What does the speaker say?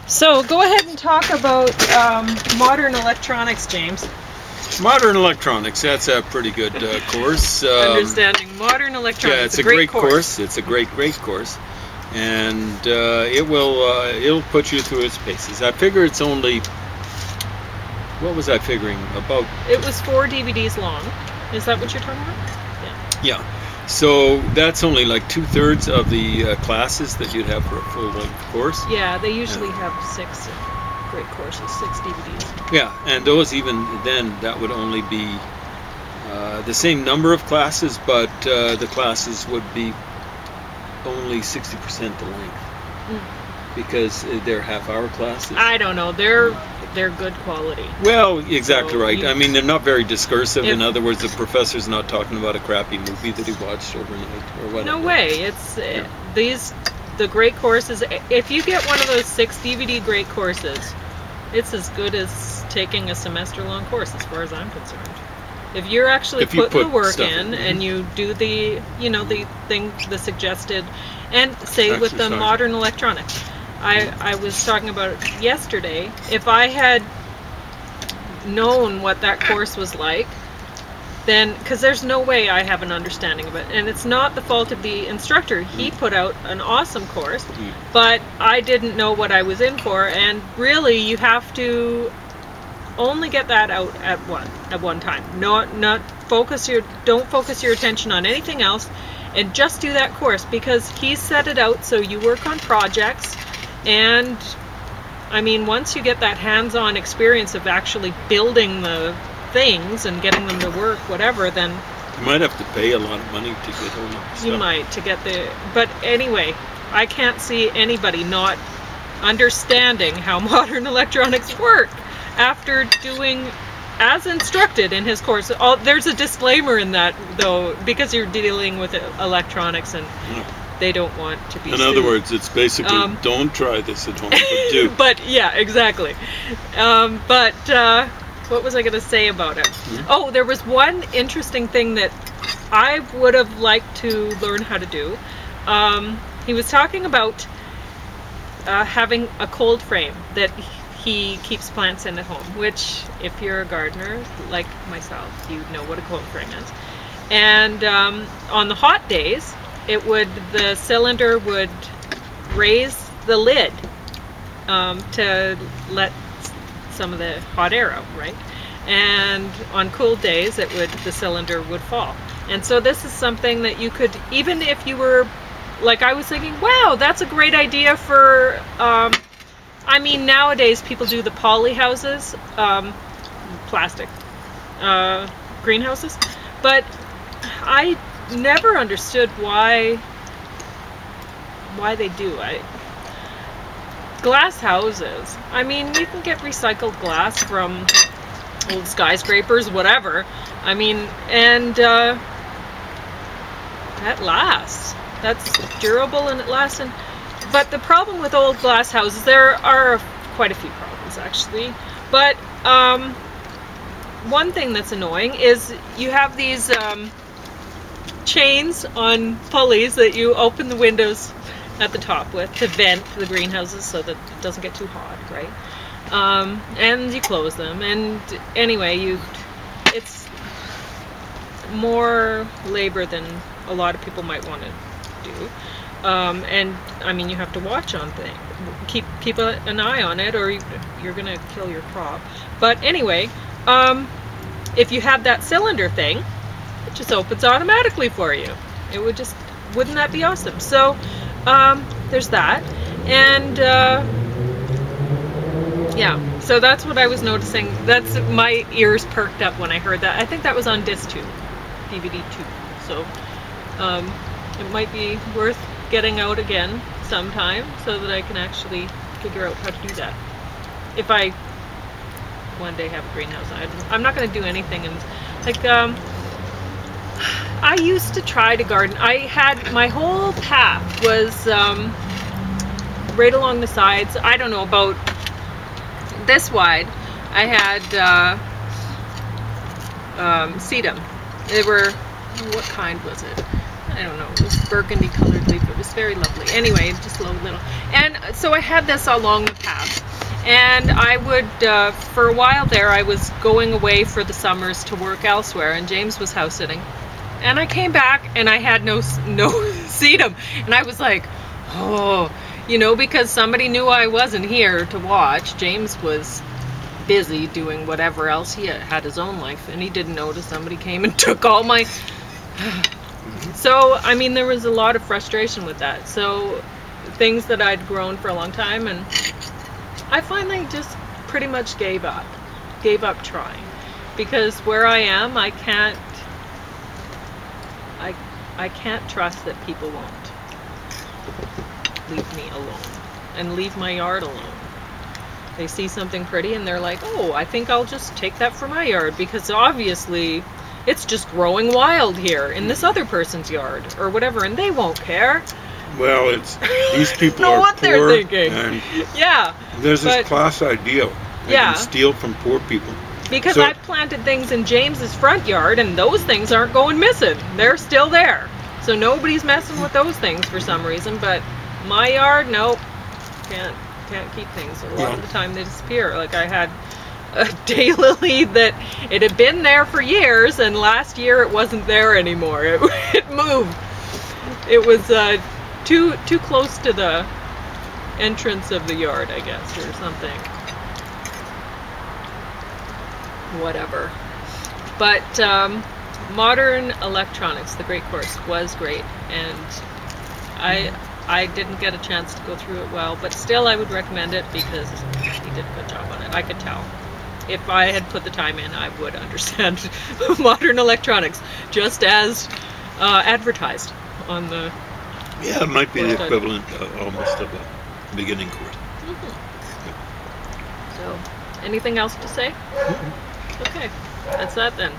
So go ahead and talk about modern electronics, James. Modern electronics, that's a pretty good course. Understanding modern electronics. Yeah, it's a great course. It's a great course. And it'll put you through its paces. I figure it's only, what was I figuring? About... It was 4 DVDs long. Is that what you're talking about? Yeah. So that's only like 2/3 of the classes that you'd have for a full-length course. Yeah, they usually have 6 great courses, 6 DVDs. Yeah, and those, even then, that would only be the same number of classes, but the classes would be only 60% the length, because they're half-hour classes. I don't know. They're good quality. Well, exactly So right. I mean, they're not very discursive. If- In other words, the professor's not talking about a crappy movie that he watched overnight or whatever. No way. It's the great courses. If you get one of those 6 DVD great courses, it's as good as taking a semester-long course, as far as I'm concerned. If you're actually If you putting the put work stuff in in, and you do the the suggested, and say with the Exercise. modern electronics, I was talking about it yesterday. If I had known what that course was like, then, because there's no way I have an understanding of it, and it's not the fault of the instructor. He put out an awesome course, but I didn't know what I was in for, and really you have to only get that out at one time. Don't focus your attention on anything else, and just do that course, because he set it out so you work on projects. And I mean, once you get that hands-on experience of actually building the things and getting them to work, whatever, then You might have to pay a lot of money to get all that stuff. you might to get the. But anyway, I can't see anybody not understanding how modern electronics work after doing as instructed in his course. There's a disclaimer in that, though, because you're dealing with electronics and they don't want to be In sued. other words, it's basically, don't try this at home, but do. But yeah, exactly. What was I going to say about it? Oh, there was one interesting thing that I would have liked to learn how to do. He was talking about having a cold frame that he keeps plants in at home, which, if you're a gardener like myself, you know what a cold frame is. And on the hot days, the cylinder would raise the lid to let some of the hot air out, right? And on cool days, the cylinder would fall. And so this is something that you could, even if you were, like I was thinking, wow, that's a great idea for, I mean, nowadays people do the poly houses, plastic greenhouses, but I never understood why they do. Glass houses. I mean, you can get recycled glass from old skyscrapers, whatever. I mean, and that lasts. That's durable and it lasts. But the problem with old glass houses, there are quite a few problems actually. But one thing that's annoying is you have these chains on pulleys that you open the windows at the top with to vent the greenhouses so that it doesn't get too hot, right? And you close them, and anyway, it's more labor than a lot of people might want to do. And I mean, you have to watch on things, keep an eye on it, or you're gonna kill your crop. But anyway, if you have that cylinder thing, it just opens automatically for you. Wouldn't that be awesome? So there's that, and yeah, so that's what I was noticing. That's, my ears perked up when I heard that. I think that was on disc 2, DVD 2. So it might be worth getting out again sometime so that I can actually figure out how to do that. If I one day have a greenhouse, I'm not going to do anything. And like, I used to try to garden. I had, my whole path was right along the sides. I don't know, about this wide. I had sedum. They were, what kind was it? I don't know, it was burgundy colored leaf. It was very lovely. Anyway, just a little. And so I had this along the path. And I would, for a while there, I was going away for the summers to work elsewhere, and James was house sitting. And I came back and I had no sedum. And I was like, oh, you know, because somebody knew I wasn't here to watch. James was busy doing whatever else. He had his own life, and he didn't notice somebody came and took all my... So, I mean, there was a lot of frustration with that. So, things that I'd grown for a long time, and I finally just pretty much gave up trying. Because where I am, I can't trust that people won't leave me alone and leave my yard alone. They see something pretty and they're like, oh, I think I'll just take that for my yard because obviously it's just growing wild here in this other person's yard or whatever, and they won't care. Well, it's these people know are what poor, they're thinking. and Yeah. there's this but- class ideal. They Yeah. can steal from poor people. Because So- I've planted things in James's front yard and those things aren't going missing. They're still there. So nobody's messing with those things for some reason, but my yard, nope. Can't keep things. A lot of the time they disappear. Like I had a daylily that it had been there for years, and last year it wasn't there anymore. It moved. It was too close to the entrance of the yard, I guess, or something. Whatever. But modern electronics, the great course, was great, and I didn't get a chance to go through it well, but still I would recommend it because he did a good job on it. I could tell. If I had put the time in, I would understand modern electronics, just as advertised on the... Yeah, it might be the Course. equivalent almost of a beginning course. So, anything else to say? Okay, that's that then.